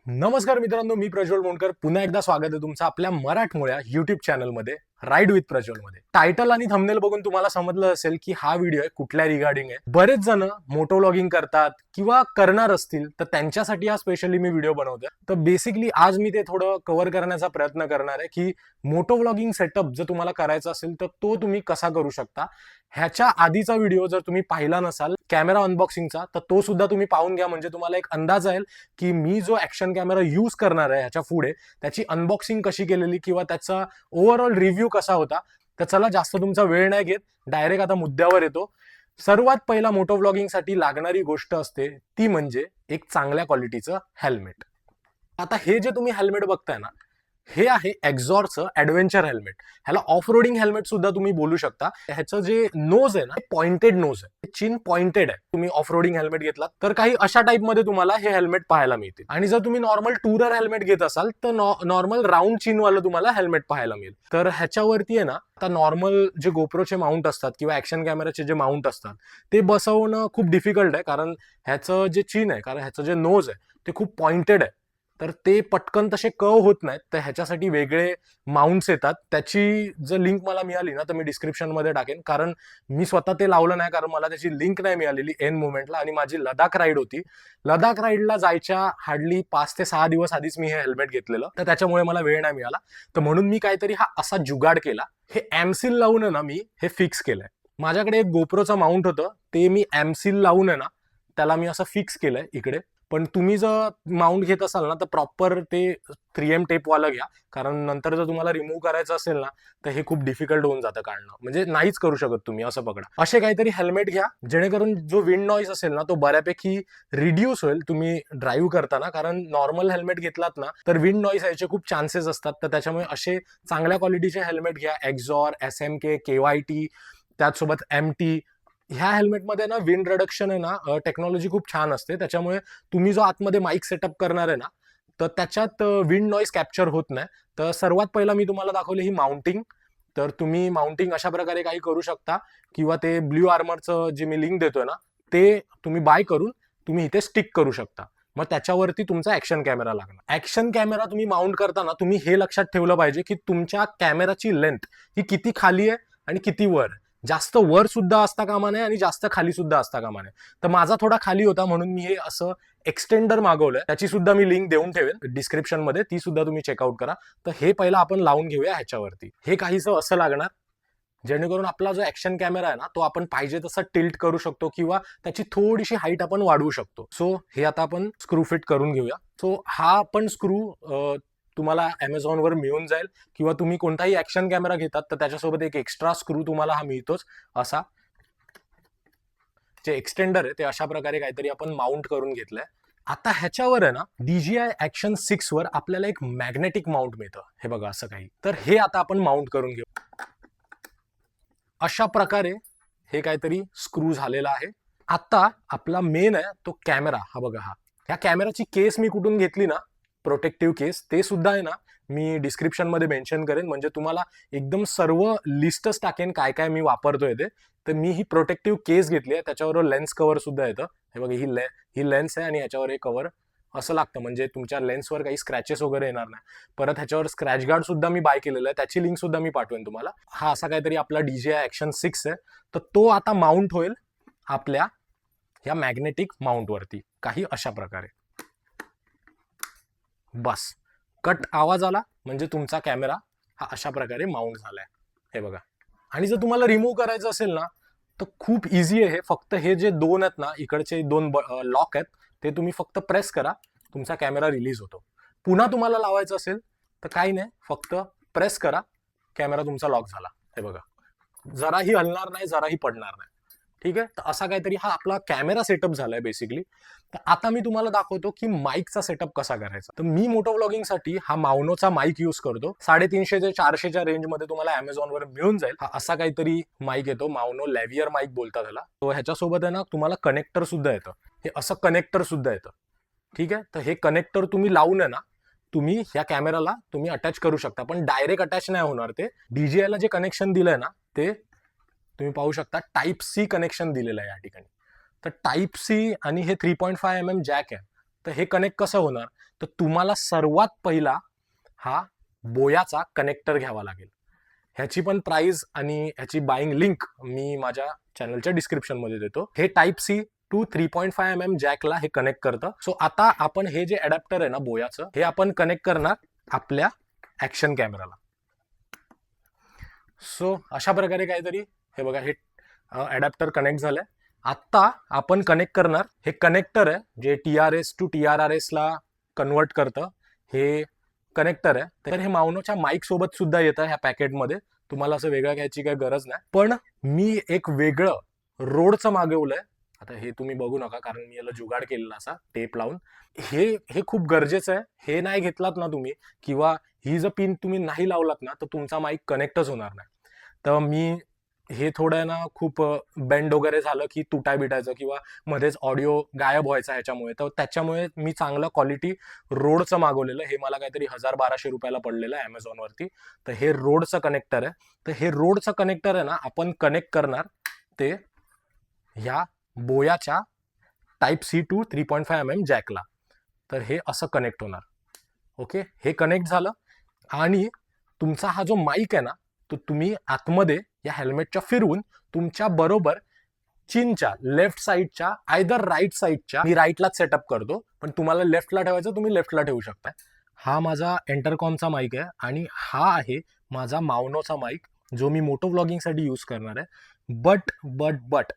नमस्कार मित्रांनो, मी प्रज्वल मोंडकर. पुन्हा एकदा स्वागत आहे तुमचं आपल्या मराठमोळ्या युट्यूब चॅनलमध्ये राईड विथ प्रज्वल मध्ये. टायटल आणि थंबनेल बघून तुम्हाला समजलं असेल की हा व्हिडिओ आहे कुठल्या रिगार्डिंग आहे. बरेच जण मोटो व्लॉगिंग करतात किंवा करणार असतील तर त्यांच्यासाठी हा स्पेशली मी व्हिडिओ बनवतोय. तर बेसिकली आज मी ते थोडं कव्हर करण्याचा प्रयत्न करणार आहे की मोटो व्लॉगिंग सेटअप जर तुम्हाला करायचा असेल तर तो तुम्ही कसा करू शकता. ह्याच्या आधीचा व्हिडिओ जर तुम्ही पाहिला नसाल कॅमेरा अनबॉक्सिंगचा तर तो सुद्धा तुम्ही पाहून घ्या, म्हणजे तुम्हाला एक अंदाज येईल की मी जो ऍक्शन कॅमेरा यूज करणार आहे ह्याच्या पुढे त्याची अनबॉक्सिंग कशी केलेली किंवा त्याचा ओव्हरऑल रिव्ह्यू कसा होता. तर चला जास्त तुमचा वेळ नाही घेत, डायरेक्ट आता मुद्द्यावर येतो. सर्वात पहिला मोटो व्लॉगिंगसाठी लागणारी गोष्ट असते ती म्हणजे एक चांगल्या क्वालिटीचं हेल्मेट. आता हे जे तुम्ही हेल्मेट बघताय ना, हे आहे एक्झॉरचं ऍडव्हेंचर हेल्मेट. ह्याला ऑफ रोडिंग हेल्मेट सुद्धा तुम्ही बोलू शकता. ह्याचं जे नोज आहे ना, पॉइंटेड नोज आहे, चिन पॉइंटेड आहे. तुम्ही ऑफ रोडिंग हेल्मेट घेतलात तर काही अशा टाईप मध्ये तुम्हाला हे हेल्मेट पाहायला मिळतील. आणि जर तुम्ही नॉर्मल टूरर हेल्मेट घेत असाल तर नॉर्मल राऊंड चिन वाला तुम्हाला हेल्मेट पाहायला मिळेल. तर ह्याच्यावरती आहे ना, आता नॉर्मल जे गोप्रोचे माउंट असतात किंवा ऍक्शन कॅमेराचे जे माउंट असतात ते बसवणं खूप डिफिकल्ट आहे, कारण ह्याचं जे चिन आहे, कारण ह्याचं जे नोज आहे ते खूप पॉइंटेड आहे. तर ते पटकन तसे कव होत नाहीत. तर ह्याच्यासाठी वेगळे माउंट्स येतात. त्याची जर लिंक मला मिळाली ना तर मी डिस्क्रिप्शन मध्ये टाकेन, कारण मी स्वतः ते लावलं नाही, कारण मला त्याची लिंक नाही मिळालेली एन मोमेंटला. आणि माझी लडाख राईड होती. लडाख राईडला जायच्या हार्डली 5 ते 6 दिवस आधीच मी हे हेल्मेट घेतलेलं, तर त्याच्यामुळे मला वेळ नाही मिळाला. तर म्हणून मी काहीतरी हा असा जुगाड केला. हे एमसील लावून आहे ना मी हे फिक्स केलंय. माझ्याकडे एक गोप्रोचं माउंट होतं, ते मी एमसील लावून आहे ना त्याला मी असं फिक्स केलंय इकडे. पण तुम्ही जर माउंट घेत असाल ना तर प्रॉपर ते 3M टेपवालं घ्या, कारण नंतर जर तुम्हाला रिमूव्ह करायचं असेल ना तर हे खूप डिफिकल्ट होऊन जातं काढणं, म्हणजे नाहीच करू शकत तुम्ही. असं पकडा, असे काहीतरी हेल्मेट घ्या जेणेकरून जो विंड नॉईज असेल ना तो बऱ्यापैकी रिड्यूस होईल तुम्ही ड्राईव्ह करताना. कारण नॉर्मल हेल्मेट घेतलात ना तर विंड नॉईज यायचे खूप चान्सेस असतात. तर त्याच्यामुळे असे चांगल्या क्वालिटीचे हेल्मेट घ्या. एक्झॉर, SMK, KYT, त्याचसोबत MT. ह्या हेल्मेटमध्ये ना विंड रिडक्शन आहे ना टेक्नॉलॉजी खूप छान असते. त्याच्यामुळे तुम्ही जो आतमध्ये माईक सेटअप करणार आहे ना तर त्याच्यात विंड नॉईज कॅप्चर होत नाही. तर सर्वात पहिला मी तुम्हाला दाखवली ही माउंटिंग. तर तुम्ही माउंटिंग अशा प्रकारे काही करू शकता, किंवा ते ब्ल्यू आर्मरचं जे मी लिंक देतोय ना ते तुम्ही बाय करून तुम्ही इथे स्टिक करू शकता. मग त्याच्यावरती तुमचा ऍक्शन कॅमेरा लागणार. ऍक्शन कॅमेरा तुम्ही माउंट करताना तुम्ही हे लक्षात ठेवलं पाहिजे की तुमच्या कॅमेराची लेंथ ही किती खाली आहे आणि किती वर. जास्त वर सुद्धा असता कामा नये आणि जास्त खाली सुद्धा असता कामा नये. तर माझा थोडा खाली होता म्हणून मी हे असं एक्सटेंडर मागवलंय. त्याची सुद्धा मी लिंक देऊन ठेवेन डिस्क्रिप्शन मध्ये, ती सुद्धा तुम्ही चेकआउट करा. तर हे पहिला आपण लावून घेऊया ह्याच्यावरती. हे काहीसं असं लागणार जेणेकरून आपला जो ऍक्शन कॅमेरा आहे ना तो आपण पाहिजे तसा टिल्ट करू शकतो किंवा त्याची थोडीशी हाईट आपण वाढवू शकतो. सो हे आता आपण स्क्रू फिट करून घेऊया. सो हा आपण स्क्रू तुम्हाला अमेझॉनवर मिळून जाईल, किंवा तुम्ही कोणताही ऍक्शन कॅमेरा घेतात तर त्याच्यासोबत एक एक्स्ट्रा स्क्रू तुम्हाला हा मिळतोच. असा जे एक्सटेंडर आहे ते अशा प्रकारे काहीतरी आपण माउंट करून घेतलंय. आता ह्याच्यावर आहे ना DJI Action 6 वर आपल्याला एक मॅग्नेटिक माउंट मिळतं. हे बघा असं काही. तर हे आता आपण माउंट करून घेऊ. अशा प्रकारे हे काहीतरी स्क्रू झालेला आहे. आता आपला मेन आहे तो कॅमेरा. हा बघा, हा ह्या कॅमेराची केस मी कुठून घेतली ना, प्रोटेक्टिव्ह केस, ते सुद्धा आहे ना मी डिस्क्रिप्शन मध्ये मेन्शन करेन, म्हणजे तुम्हाला एकदम सर्व लिस्टच टाकेन काय काय मी वापरतोय ते. तर मी ही प्रोटेक्टिव्ह केस घेतली आहे, त्याच्यावर लेन्स कव्हर सुद्धा येतं. हे बघा, ही लेन्स आहे आणि ह्याच्यावर हे कव्हर असं लागतं, म्हणजे तुमच्या लेन्सवर काही स्क्रॅचेस वगैरे येणार नाही. परत ह्याच्यावर स्क्रॅच गार्ड सुद्धा मी बाय केलेलं आहे, त्याची लिंक सुद्धा मी पाठवेन तुम्हाला. हा असा काहीतरी आपला DJI Action 6 आहे. तर तो आता माउंट होईल आपल्या ह्या मॅग्नेटिक माउंट वरती, काही अशा प्रकारे. बस, कट आवाज आला म्हणजे तुमचा कॅमेरा हा अशा प्रकारे माउंट झालाय. हे बघा. आणि जर तुम्हाला रिमूव्ह करायचं असेल ना तर खूप इझी आहे. फक्त हे जे दोन आहेत ना, इकडचे दोन लॉक आहेत, ते तुम्ही फक्त प्रेस करा, तुमचा कॅमेरा रिलीज होतो. पुन्हा तुम्हाला लावायचं असेल तर काही नाही, फक्त प्रेस करा, कॅमेरा तुमचा लॉक झाला. हे बघा, जराही हलणार नाही, जराही पडणार नाही. ठीक आहे. तर असा काहीतरी हा आपला कॅमेरा सेटअप झालाय बेसिकली. तर आता मी तुम्हाला दाखवतो की माईकचा सेटअप कसा करायचा. तर मी मोटो व्लॉगिंगसाठी हा माउनोचा माईक यूज करतो. 350 ते 400च्या रेंजमध्ये तुम्हाला अमेझॉनवर मिळून जाईल. हा असा काहीतरी माईक येतो, माउनो लॅव्हियर माईक बोलतात ह्याला. तो ह्याच्यासोबत आहे ना तुम्हाला कनेक्टर सुद्धा येतं. हे असं कनेक्टर सुद्धा येतं. ठीक आहे. तर हे कनेक्टर तुम्ही लावून आहे ना तुम्ही ह्या कॅमेराला तुम्ही अटॅच करू शकता, पण डायरेक्ट अटॅच नाही होणार ते. DJI ला जे कनेक्शन दिलंय ना ते तुम्ही पाहू शकता, टाईप C कनेक्शन दिलेलं आहे या ठिकाणी. तर टाईप C आणि हे 3.5 mm जॅक आहे. तर हे कनेक्ट कसं होणार, तर तुम्हाला सर्वात पहिला हा बोयाचा कनेक्टर घ्यावा लागेल. ह्याची पण प्राइस आणि ह्याची बाईंग लिंक मी माझ्या चॅनलच्या डिस्क्रिप्शन मध्ये देतो. हे टाईप सी टू 3.5 mm जॅकला हे कनेक्ट करतं. सो आता आपण हे जे अडॅप्टर आहे ना बोयाचं, हे आपण कनेक्ट करणार आपल्या ऍक्शन कॅमेराला. सो अशा प्रकारे काहीतरी हे बघा, हे अडॅप्टर कनेक्ट झालंय. आता आपण कनेक्ट करणार हे कनेक्टर आहे जे TRS टू TRRS ला कन्वर्ट करतं. हे कनेक्टर आहे. तर हे माउनोच्या माईक सोबत सुद्धा येतं ह्या पॅकेटमध्ये. तुम्हाला असं वेगळं घ्यायची काही गरज नाही. पण मी एक वेगळं रोडचं मागवलंय. आता हे तुम्ही बघू नका कारण मी याला जुगाड केलेला असा टेप लावून. हे खूप गरजेचं आहे. हे नाही घेतलात ना तुम्ही, किंवा ही जर पिन तुम्ही नाही लावलात ना, तर तुमचा माईक कनेक्टच होणार नाही. तर मी हे थोडं ना खूप बेंड वगैरे झालं की तुटाय बिटायचं किंवा मध्येच ऑडिओ गायब व्हायचा ह्याच्यामुळे, तर त्याच्यामुळे मी चांगलं क्वालिटी रोडचं मागवलेलं. हे मला काहीतरी 1000-1200 रुपयाला पडलेलं आहे अमेझॉनवरती. तर हे रोडचं कनेक्टर आहे. तर हे रोडचं कनेक्टर आहे ना, आपण कनेक्ट करणार ते ह्या बोयाच्या टाईप सी टू 3.5 mm जॅकला. तर हे असं कनेक्ट होणार. ओके, हे कनेक्ट झालं. आणि तुमचा हा जो माईक आहे ना, तो तुम्ही आतमध्ये या हेल्मेटच्या फिरवून तुमच्या बरोबर चिनच्या लेफ्ट साईडच्या आयदर राईट साईडच्या, मी राईटलाच सेटअप करतो, पण तुम्हाला लेफ्टला ठेवायचं तुम्ही लेफ्टला ठेवू शकता. हा माझा एंटरकॉमचा माईक आहे आणि हा आहे माझा माउनोचा माईक जो मी मोटो व्लॉगिंगसाठी यूज करणार आहे. बट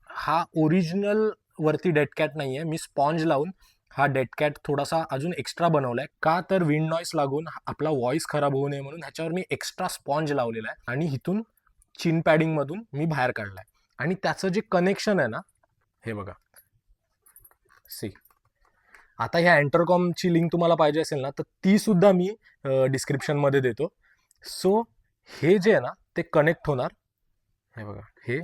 हा ओरिजिनल वरती डेड कॅट नाहीये. मी स्पॉन्ज लावून हा डेड कॅट थोडासा अजून एक्स्ट्रा बनवलाय. का तर विंड नॉईस लागून आपला व्हॉइस खराब होऊ नये म्हणून ह्याच्यावर मी एक्स्ट्रा स्पॉन्ज लावलेला आहे आणि इथून चिन पॅडिंग मधून मी बाहेर काढलाय. आणि त्याचं जे कनेक्शन आहे ना, हे बघा, सी. आता ह्या एंटरकॉमची लिंक तुम्हाला पाहिजे असेल ना, तर ती सुद्धा मी डिस्क्रिप्शन मध्ये देतो. सो हे जे आहे ना ते कनेक्ट होणार. हे बघा, हे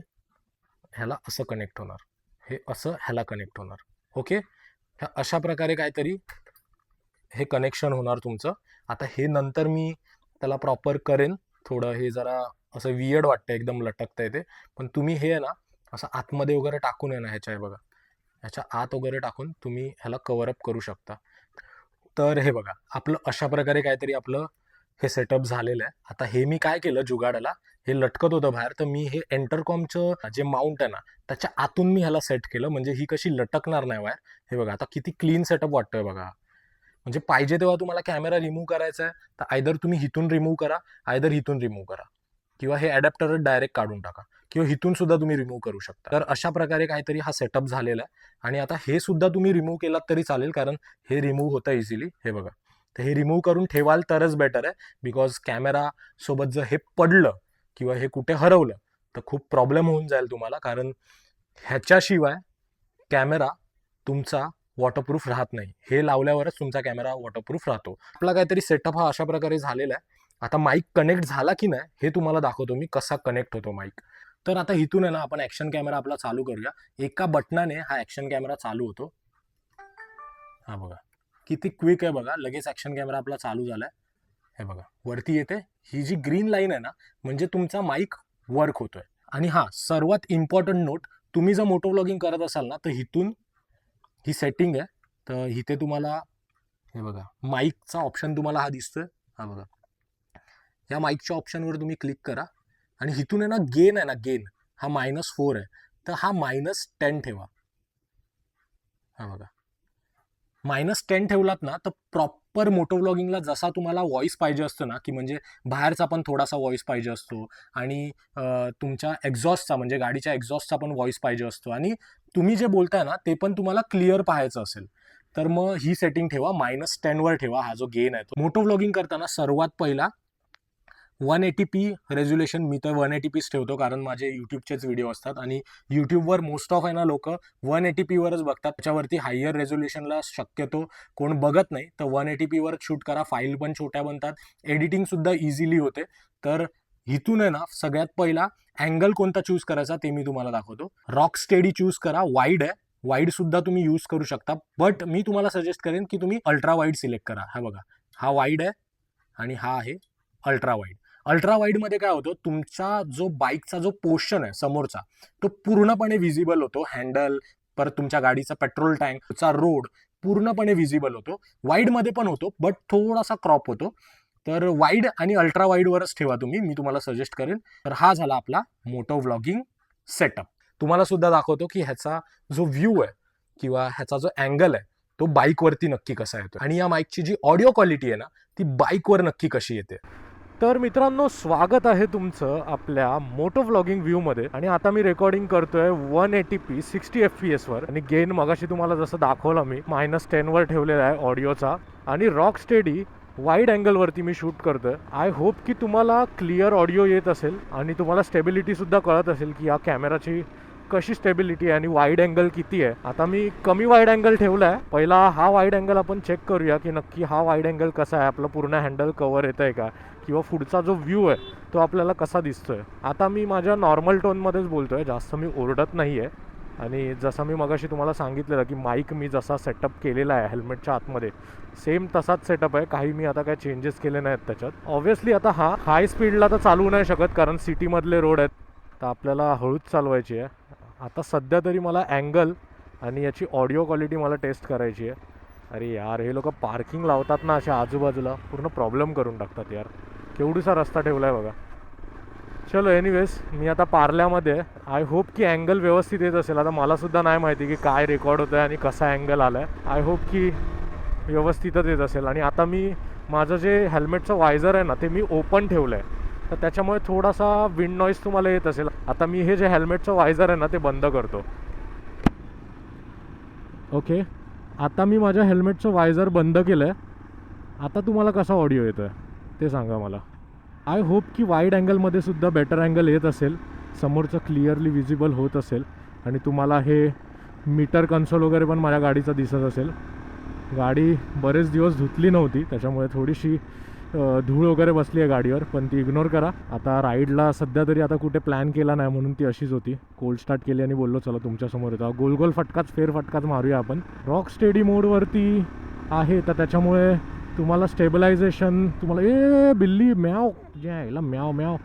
ह्याला असं कनेक्ट होणार, हे असं ह्याला कनेक्ट होणार. ओके, अशा प्रकारे काहीतरी हे कनेक्शन होणार तुमचं. आता हे नंतर मी त्याला प्रॉपर करेन. थोडं हे जरा असं वियर्ड वाटतं, एकदम लटकतंय ते. पण तुम्ही हे आहे ना असं आतमध्ये वगैरे टाकून आहे ना, ह्याच्या बघा, ह्याच्या आत वगैरे टाकून तुम्ही ह्याला कव्हर अप करू शकता. तर हे बघा, आपलं अशा प्रकारे काहीतरी आपलं हे सेटअप झालेलं आहे. आता हे मी काय केलं जुगाडाला, हे लटकत होतं बाहेर, तर मी हे एंटरकॉमचं जे माउंट आहे ना त्याच्या आतून मी ह्याला सेट केलं, म्हणजे ही कशी लटकणार नाही वायर. हे बघा, आता किती क्लीन सेटअप वाटतोय बघा. म्हणजे पाहिजे तेव्हा तुम्हाला कॅमेरा रिमूव्ह करायचा आहे तर आयदर तुम्ही हिथून रिमूव्ह करा, आयदर हिथून रिमूव्ह करा, किंवा हे अडॅप्टर डायरेक्ट काढून टाका, किंवा हिथून सुद्धा तुम्ही रिमूव्ह करू शकता. तर अशा प्रकारे काहीतरी हा सेटअप झालेला आहे. आणि आता हे सुद्धा तुम्ही रिमूव्ह केलात तरी चालेल, कारण हे रिमूव्ह होतं इझिली. हे बघा, तर हे रिमूव्ह करून ठेवाल तरच बेटर आहे. बिकॉज कॅमेरा सोबत जर हे पडलं किंवा हे कुठे हरवलं तर खूप प्रॉब्लेम होऊन जाईल तुम्हाला, कारण ह्याच्याशिवाय कॅमेरा तुमचा वॉटरप्रूफ राहत नाही. हे लावल्यावरच तुमचा कॅमेरा वॉटरप्रूफ राहतो. आपला काहीतरी सेटअप हा अशा प्रकारे झालेला आहे. आता माईक कनेक्ट झाला की नाही हे तुम्हाला दाखवतो मी, कसा कनेक्ट होतो माईक. तर आता इथून आहे ना आपण ऍक्शन कॅमेरा आपला चालू करूया. एका बटनाने हा ऍक्शन कॅमेरा चालू होतो. हा बघा किती क्विक आहे बघा, लगेच ऍक्शन कॅमेरा आपला चालू झालाय. हे बघा वरती येते, ही जी ग्रीन लाईन आहे ना म्हणजे तुमचा माईक वर्क होतोय. आणि हा सर्वात इम्पॉर्टंट नोट, तुम्ही जर मोटो व्लॉगिंग करत असाल ना तर इथून ही सेटिंग आहे. तर इथे तुम्हाला हे बघा माईकचा ऑप्शन तुम्हाला हा दिसतोय. हा बघा, या माईकच्या ऑप्शनवर तुम्ही क्लिक करा आणि इथून आहे ना गेन आहे ना, गेन हा -4 आहे, तर हा -10 ठेवा. हा बघा, -10 ठेवलात ना तर प्रॉपर मोटो व्लॉगिंगला जसा तुम्हाला व्हॉइस पाहिजे असतो ना, की म्हणजे बाहेरचा पण थोडासा व्हॉइस पाहिजे असतो आणि तुमच्या एक्झॉस्टचा म्हणजे गाडीच्या एक्झॉस्टचा पण व्हॉइस पाहिजे असतो आणि तुम्ही जे बोलताय ना ते पण तुम्हाला क्लिअर पाहायचं असेल तर मग ही सेटिंग ठेवा, -10 वर ठेवा हा जो गेन आहे तो. मोटो व्लॉगिंग करताना सर्वात पहिला 180p रेझोल्युशन, मी तर 180pच ठेवतो कारण माझे यूट्यूबचेच व्हिडिओ असतात आणि यूट्यूबवर मोस्ट ऑफ आहे ना लोक 180p वरच बघतात. त्याच्यावरती हायर रेझोल्युशनला शक्यतो कोण बघत नाही. तर 180p वर शूट करा, फाईल पण छोट्या बनतात, एडिटिंग सुद्धा इझिली होते. तर इथून आहे ना सगळ्यात पहिला अँगल कोणता चूज करायचा ते मी तुम्हाला दाखवतो. रॉक स्टेडी चूज करा, वाईड आहे, वाईड सुद्धा तुम्ही यूज करू शकता, बट मी तुम्हाला सजेस्ट करेन की तुम्ही अल्ट्रा वाईड सिलेक्ट करा. हा बघा, हा वाईड आहे आणि हा आहे अल्ट्रा वाईड. अल्ट्रा वाईड मध्ये काय होतं, तुमचा जो बाईकचा जो पोर्शन आहे समोरचा तो पूर्णपणे विजिबल होतो. हँडल, परत तुमच्या गाडीचा पेट्रोल टँक चा रोड, पूर्णपणे विजिबल होतो. वाईडमध्ये पण होतो बट थोडासा क्रॉप होतो. तर वाईड आणि अल्ट्रा वाईडवरच ठेवा तुम्ही, मी तुम्हाला सजेस्ट करेन. तर हा झाला आपला मोटो व्लॉगिंग सेटअप. तुम्हाला सुद्धा दाखवतो की ह्याचा जो व्ह्यू आहे किंवा ह्याचा जो अँगल आहे तो बाईकवरती नक्की कसा येतो आणि या माईकची जी ऑडिओ क्वालिटी आहे ना ती बाईकवर नक्की कशी येते. तर मित्रांनो, स्वागत आहे तुमचं आपल्या मोटो व्लॉगिंग व्ह्यूमध्ये. आणि आता मी रेकॉर्डिंग करतोय 180p 60 FPS वर आणि गेन मगाशी तुम्हाला जसं दाखवलं मी -10 वर ठेवलेला आहे ऑडिओचा. आणि रॉक स्टेडी वाईड अँगलवरती मी शूट करतोय. आय होप की तुम्हाला क्लिअर ऑडिओ येत असेल आणि तुम्हाला स्टेबिलिटीसुद्धा कळत असेल की या कॅमेराची कशी स्टेबिलिटी आहे आणि वाईड अँगल किती आहे. आता मी कमी वाईड अँगल ठेवला आहे. पहिला हा वाईड अँगल आपण चेक करूया की नक्की हा वाईड अँगल कसा आहे, आपलं पूर्ण हँडल कवर येत आहे का किंवा पुढचा जो व्ह्यू आहे तो आपल्याला कसा दिसतोय. आता मी माझ्या नॉर्मल टोनमध्येच बोलतोय, जास्त मी ओरडत नाही आहे. आणि जसं मी मगाशी तुम्हाला सांगितलेलं की माईक मी जसा सेटअप केलेला आहे हेल्मेटच्या आतमध्ये सेम तसाच सेटअप आहे. काही मी आता काय चेंजेस केले नाहीत त्याच्यात. ऑब्व्हियसली आता हा हाय स्पीडला तर चालवू नाही शकत कारण सिटीमधले रोड आहेत, तर आपल्याला हळूच चालवायची आहे. आता सध्या तरी मला अँगल आणि याची ऑडिओ क्वालिटी मला टेस्ट करायची आहे. अरे यार, हे लोक पार्किंग लावतात ना अशा आजूबाजूला, पूर्ण प्रॉब्लेम करून टाकतात यार. केवढूसा रस्ता ठेवला आहे बघा. चलो एनिवेज, मी आता पार्ल्यामध्ये. आय होप की अँगल व्यवस्थित येत असेल. आता मलासुद्धा नाही माहिती की काय रेकॉर्ड होतं आहे आणि कसा अँगल आला आहे. आय होप की व्यवस्थितच येत असेल. आणि आता मी माझं जे हेल्मेटचं वायझर आहे ना ते मी ओपन ठेवलं आहे, तर त्याच्यामुळे थोडासा विंड नॉईज तुम्हाला येत असेल. आता मी हे जे हेल्मेटचं वायझर आहे ना ते बंद करतो. ओके, आता मी माझ्या हेल्मेटचं वायझर बंद केलं आहे. आता तुम्हाला कसा ऑडिओ येतो आहे ते सांगा मला. आय होप की वाईड अँगलमध्ये सुद्धा बेटर अँगल येत असेल, समोरचं क्लिअरली विजिबल होत असेल आणि तुम्हाला हे मीटर कन्सोल वगैरे पण माझ्या गाडीचा दिसत असेल. गाडी बरेच दिवस धुतली नव्हती त्याच्यामुळे थोडीशी धूळ वगैरे बसली आहे गाडीवर, पण ती इग्नोर करा. आता राईडला सध्या तरी आता कुठे प्लॅन केला नाही म्हणून ती अशीच होती. कोल्ड स्टार्ट केली आणि बोललो चला तुमच्यासमोर येतो, गोल गोल फेरफटकाच मारूया आपण. रॉक स्टेडी मोडवरती आहे तर त्याच्यामुळे तुम्हाला स्टेबलायझेशन तुम्हाला बिल्ली म्याव जे आहे याला म्याव म्याव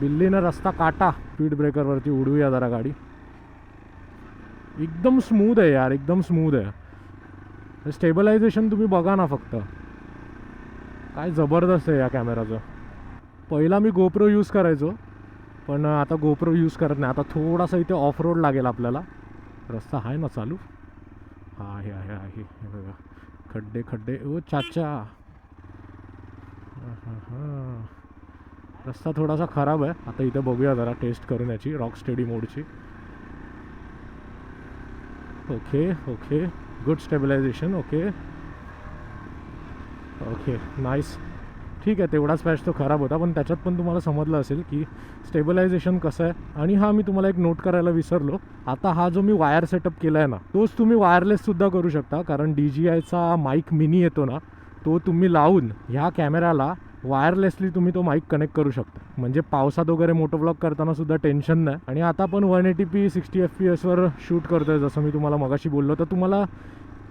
बिल्लीनं रस्ता काटा. स्पीड ब्रेकरवरती उडूया जरा गाडी. एकदम स्मूथ आहे यार, एकदम स्मूथ आहे. स्टेबलायझेशन तुम्ही बघा ना फक्त, काय जबरदस्त आहे या कॅमेराचं. पहिला मी गोप्रो यूज करायचो पण आता गोप्रो यूज करत नाही. आता थोडासा इथे ऑफ रोड लागेल आपल्याला. रस्ता आहे ना चालू? हा आहे आहे आहे हे बघा, खड्डे खड्डे. ओ चाचा, हां रस्ता थोडासा खराब आहे. आता इथे बघूया जरा टेस्ट करून याची रॉक स्टेडी मोडची. Okay okay, good stabilisation. Okay okay nice, ठीक आहे. तेवढाच पॅच तो खराब होता पण त्याच्यात पण तुम्हाला समजलं असेल की स्टेबलायझेशन कसं आहे. आणि हा मी तुम्हाला एक नोट करायला विसरलो, आता हा जो मी वायर सेटअप केला आहे ना तोच तुम्ही वायरलेससुद्धा करू शकता. कारण DJIचा माईक मिनी येतो ना तो तुम्ही लावून ह्या कॅमेऱ्याला वायरलेसली तुम्ही तो माईक कनेक्ट करू शकता. म्हणजे पावसात वगैरे मोटो व्लॉग करताना सुद्धा टेन्शन नाही. आणि आता आपण 180p 60 FPS वर शूट करतोय जसं मी तुम्हाला मगाशी बोललो, तर तुम्हाला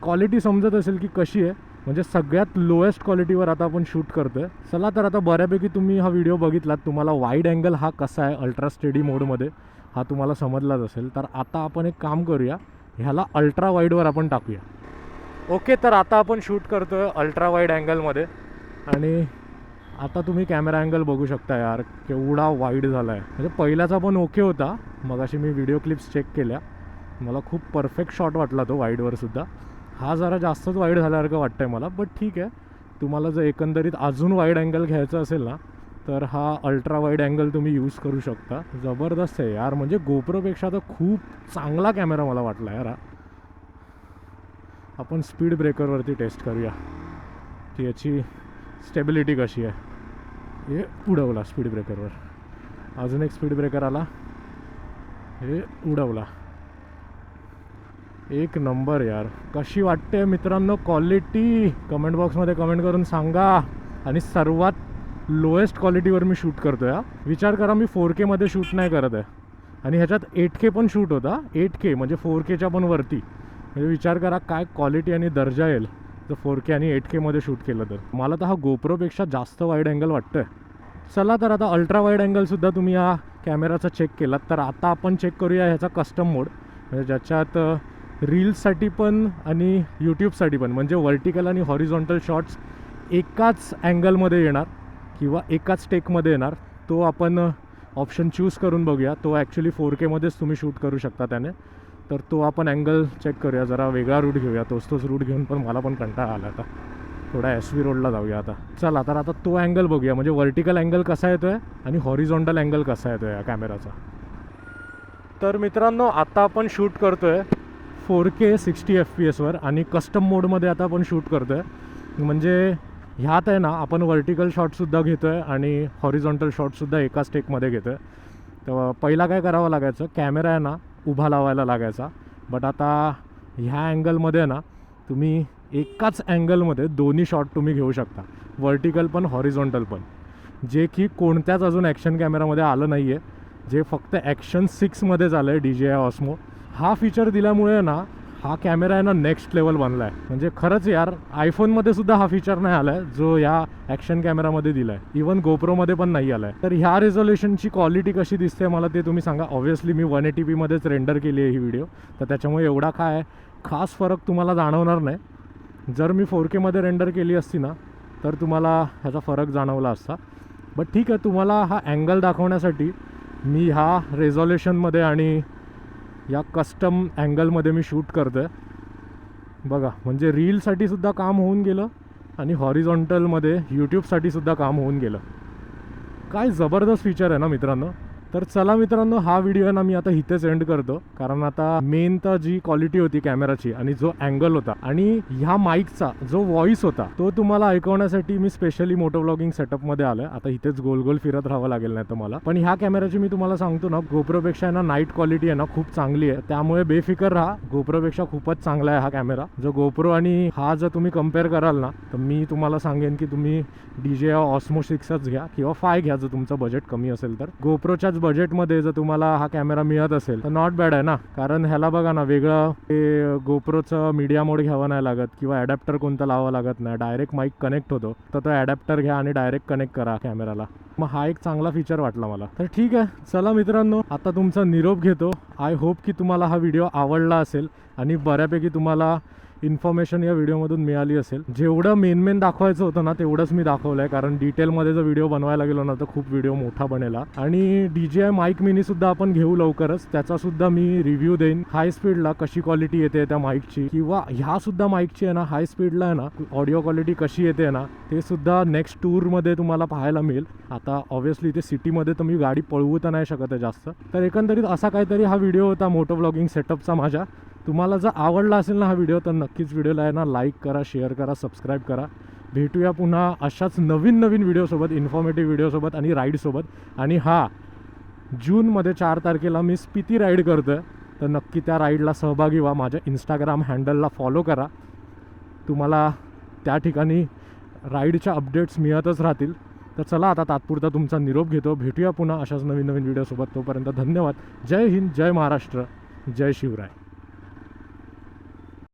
क्वालिटी समजत असेल की कशी आहे. म्हणजे सगळ्यात लोएस्ट क्वालिटीवर आता आपण शूट करतोय. चला तर आता बऱ्यापैकी तुम्ही हा व्हिडिओ बघितलात, तुम्हाला वाईड अँगल हा कसा आहे अल्ट्रा स्टेडी मोडमध्ये हा तुम्हाला समजलाच असेल. तर आता आपण एक काम करूया, ह्याला अल्ट्रा वाईडवर आपण टाकूया. ओके, तर आता आपण शूट करतोय अल्ट्रा वाईड अँगलमध्ये. आणि आता तुम्ही कॅमेरा अँगल बघू शकता यार, केवढा वाईड झाला आहे. म्हणजे पहिल्याचा पण ओके होता, मगाशी मी व्हिडिओ क्लिप्स चेक केल्या, मला खूप परफेक्ट शॉट वाटला तो वाईडवर सुद्धा. हा जरा जास्तच वाईड झाल्यासारखं वाटतं आहे मला, बट ठीक आहे. तुम्हाला जर एकंदरीत अजून वाईड अँगल घ्यायचं असेल ना तर हा अल्ट्रा वाईड अँगल तुम्ही यूज करू शकता. जबरदस्त आहे यार, म्हणजे गोप्रोपेक्षा तर खूप चांगला कॅमेरा मला वाटला यार. आपण स्पीड ब्रेकरवरती टेस्ट करूया की याची स्टेबिलिटी कशी आहे. हे उडवला स्पीड ब्रेकरवर, अजून एक स्पीड ब्रेकर आला, हे उडवला. एक नंबर यार. कशी वाटते मित्रांनो क्वालिटी? कमेंट बॉक्समध्ये कमेंट करून सांगा. आणि सर्वात लोएस्ट क्वालिटीवर मी शूट करतो आहे. विचार करा मी 4K मध्ये शूट नाही करत आहे आणि ह्याच्यात 8K पण शूट होता. 8K म्हणजे 4Kच्या पण वरती. म्हणजे विचार करा काय क्वालिटी आणि दर्जा येईल जर 4K आणि 8K मध्ये शूट केलं तर. मला तर हा गोप्रोपेक्षा जास्त वाईड अँगल वाटतं आहे. चला तर आता अल्ट्रा वाईड अँगलसुद्धा तुम्ही या कॅमेराचा चेक केलात, तर आता आपण चेक करूया ह्याचा कस्टम मोड, म्हणजे ज्याच्यात रील्ससाठी पण आणि यूट्यूबसाठी पण, म्हणजे व्हर्टिकल आणि हॉरिझॉन्टल शॉट्स एकाच अँगलमध्ये येणार किंवा एकाच टेकमध्ये येणार. तो आपण ऑप्शन चूज करून बघूया. तो ॲक्च्युली 4K मध्येच तुम्ही शूट करू शकता त्याने. तर तो आपण अँगल चेक करूया. जरा वेगळा रूट घेऊया. तोच रूट घेऊन पण मला पण कंटाळा आला आता. थोडा SV रोडला जाऊया आता. चला तर आता तो अँगल बघूया, म्हणजे व्हर्टिकल अँगल कसा येतो आहे आणि हॉरिझॉन्टल अँगल कसा येतो आहे या कॅमेराचा. तर मित्रांनो, आता आपण शूट करतो आहे 4K 60 FPS आणि कस्टम मोडमध्ये आता आपण शूट करतो आहे. म्हणजे ह्यात आहे ना आपण व्हर्टिकल शॉटसुद्धा घेतो आहे आणि हॉरिझॉन्टल शॉटसुद्धा एकाच टेकमध्ये घेतो आहे. तर पहिला काय करावं लागायचं, कॅमेरा आहे ना उभा लावायला लागायचा. बट आता ह्या अँगलमध्ये ना तुम्ही एकाच अँगलमध्ये दोन्ही शॉट तुम्ही घेऊ शकता, व्हर्टिकल पण हॉरिझॉन्टल पण, जे की कोणत्याच अजून ॲक्शन कॅमेरामध्ये आलं नाही आहे. जे फक्त ॲक्शन 6मध्येच आलं आहे DJI Osmo. हा फीचर दिल्यामुळे ना हा कॅमेरा आहे ना नेक्स्ट लेवल बनला आहे. म्हणजे खरंच यार, आयफोनमध्ये सुद्धा हा फीचर नाही आला आहे जो या ॲक्शन कॅमेरामध्ये दिला आहे. इवन गोप्रोमध्ये पण नाही आला आहे. तर ह्या रेझोल्युशनची क्वालिटी कशी दिसते मला ते तुम्ही सांगा. ऑब्व्हियसली मी 180pमध्येच रेंडर केली आहे ही व्हिडिओ, तर त्याच्यामुळे एवढा काय खास फरक तुम्हाला जाणवणार नाही. जर मी 4Kमध्ये रेंडर केली असती ना तर तुम्हाला ह्याचा फरक जाणवला असता. बट ठीक आहे, तुम्हाला हा अँगल दाखवण्यासाठी मी ह्या रेझोल्युशनमध्ये आणि या कस्टम अँगलमध्ये मी शूट करतो आहे. बघा, म्हणजे रीलसाठी सुद्धा काम होऊन गेलं आणि हॉरिझॉन्टलमध्ये यूट्यूबसाठी सुद्धा काम होऊन गेलं. काय जबरदस्त फीचर आहे ना मित्रांनो. तर चला मित्रांनो, हा व्हिडिओ आहे ना मी आता इथेच एंड करतो. कारण आता मेन तर जी क्वालिटी होती कॅमेराची आणि जो अँगल होता आणि ह्या माईकचा जो व्हॉइस होता तो तुम्हाला ऐकवण्यासाठी मी स्पेशली मोटो व्लॉगिंग सेटअपमध्ये आलो आहे. आता इथेच गोल गोल फिरत राहावं लागेल नाही तर मला. पण ह्या कॅमेराची मी तुम्हाला सांगतो ना, गोप्रोपेक्षा आहे ना नाईट क्वालिटी आहे ना खूप चांगली आहे. त्यामुळे बेफिकर राहा, गोप्रोपेक्षा खूपच चांगला आहे हा कॅमेरा. जो गोप्रो आणि हा जर तुम्ही कम्पेअर कराल ना तर मी तुम्हाला सांगेन की तुम्ही DJI Osmo 6च घ्या किंवा 5 घ्या जर तुमचं बजेट कमी असेल तर. गोप्रोच्याच बजेटमध्ये जर तुम्हाला हा कॅमेरा मिळत असेल तर नॉट बॅड आहे ना. कारण ह्याला बघा ना, वेगळं ते गोप्रोचं मीडिया मोड घ्यावं नाही लागत किंवा ॲडॅप्टर कोणतं लावावं लागत नाही. डायरेक्ट माईक कनेक्ट होतो, तर तो ॲडॅप्टर घ्या आणि डायरेक्ट कनेक्ट करा कॅमेराला. मग हा एक चांगला फीचर वाटला मला. तर ठीक आहे, चला मित्रांनो, आता तुमचा निरोप घेतो. आय होप की तुम्हाला हा व्हिडिओ आवडला असेल आणि बऱ्यापैकी तुम्हाला इन्फॉर्मेशन या व्हिडिओमधून मिळाली असेल. जेवढं मेन दाखवायचं होतं ना तेवढंच मी दाखवलं आहे. कारण डिटेलमध्ये जर व्हिडिओ बनवायला गेलो ना तर खूप व्हिडिओ मोठा बनेल. आणि DJI माईक मिनीसुद्धा आपण घेऊ लवकरच, त्याचासुद्धा मी रिव्ह्यू देईन. हाय स्पीडला कशी क्वालिटी येते त्या माईकची, किंवा ह्यासुद्धा माईकची आहे ना हाय स्पीडला आहे ना ऑडिओ क्वालिटी कशी येते ना ते सुद्धा नेक्स्ट टूरमध्ये तुम्हाला पाहायला मिळेल. आता ऑब्व्हियसली इथे सिटीमध्ये तर मी गाडी पळवू तर नाही शकत आहे जास्त. तर एकंदरीत असा काहीतरी हा व्हिडिओ होता मोटो व्लॉगिंग सेटअपचा माझ्या. तुम्हाला जर आवडला असेल ना हा व्हिडिओ तर नक्कीच व्हिडिओला आहे ना लाईक करा, शेअर करा, सबस्क्राईब करा. भेटूया पुन्हा अशाच नवीन व्हिडिओसोबत, इन्फॉर्मेटिव्ह व्हिडिओसोबत आणि राईडसोबत. आणि हा जूनमध्ये 4 तारखेला मी स्पिती राईड करतो आहे, तर नक्की त्या राईडला सहभागी व्हा. माझ्या इंस्टाग्राम हँडलला फॉलो करा. तुम्हाला त्या ठिकाणी राईडच्या अपडेट्स मिळतच राहतील. तर चला आता तात्पुरता तुमचा निरोप घेतो. भेटूया पुन्हा अशाच नवीन व्हिडिओसोबत. तोपर्यंत धन्यवाद. जय हिंद, जय महाराष्ट्र, जय शिवराय.